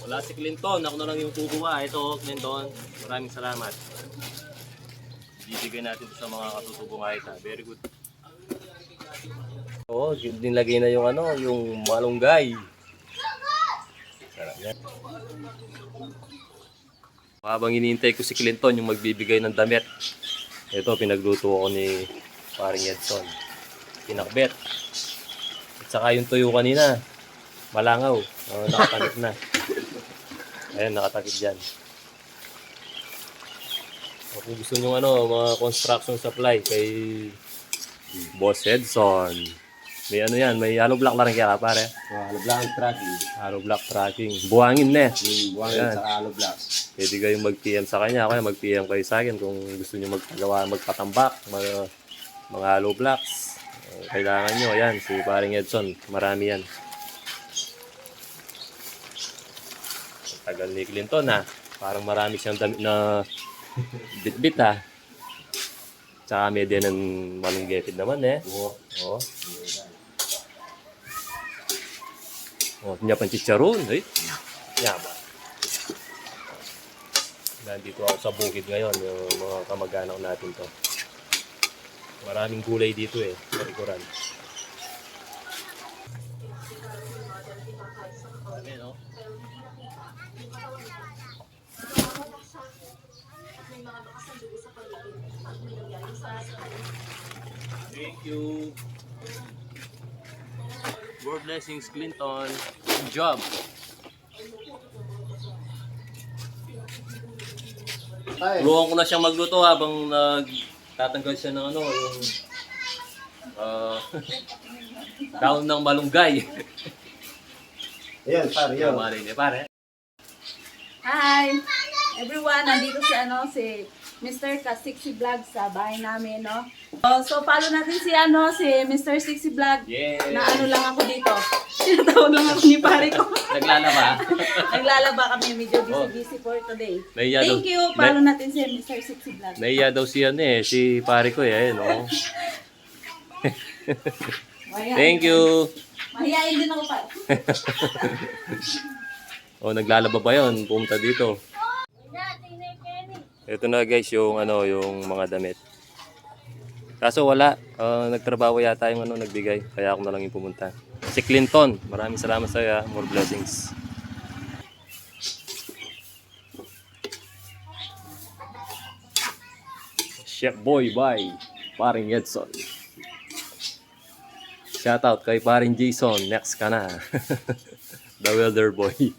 Wala si Clinton, ako na lang yung kukuha. Ito, Clinton, maraming salamat. Bibigay natin sa mga katutubong kahit ha. Very good. Oo, nilagay na yung ano, yung malunggay. Sarap yan. Habang hinihintay ko si Clinton yung magbibigay ng damit. Ito, pinagluto ko ni paring Edson. Pinakbet. At saka yung tuyo kanina. Malangaw. Nakatakip na. Ayan, nakatakip dyan. Kung gusto nyo mga construction supply kay Boss Edson. May ano yan, may hollow block na rin kaya pare. Hollow block tracking. Hollow block tracking. Buhangin na. Buhangin sa hollow block. Pwede kayong mag-PM sa kanya. Kaya mag-PM kayo sa akin kung gusto nyo magpatambak, mga hollow blocks. Kailangan nyo. Ayan, si paring Edson. Marami yan. Tagal ni Clinton ha. Parang marami siyang damit na bit-bit ha. Tsaka may din ng malunggepid naman eh. Oo. Oh, niya pang chicharon. Ay, yaba. Nandito ako sa bukid ngayon. Yung mga kamag-anak natin to. Maraming gulay dito eh. Sa likuran. Ayan o. Thank you. More blessings, Clinton. Good job. Turuan ko na siyang magluto habang nagtatanggal siya ng ano, yung daon ng malunggay. Ayan, pare, yun. Pare. Hi! Everyone, nandito si Mr. Ka-Sixy Vlog sa bahay namin, no? So, follow natin si Mr. Sixy Vlog. Yeah. Na ano lang ako dito. Tinatawag lang ako ni pare ko. Naglalaba. Naglalaba kami, medyo busy for today. Nahiya Thank daw- you, follow natin si Mr. Sixy Vlog. Naiya daw si si pare ko eh, no? Thank you. Mahihain din ako pa. Oh, naglalaba pa 'yon, pumunta dito. Ito na guys yung yung mga damit. Kaso wala, nagtrabaho yata yung nagbigay, kaya ako na lang yung pumunta. Si Clinton, maraming salamat sa iyo, more blessings. Chef Boy by paring Edson. Shoutout kay paring Jason, next ka na. The Welder Boy.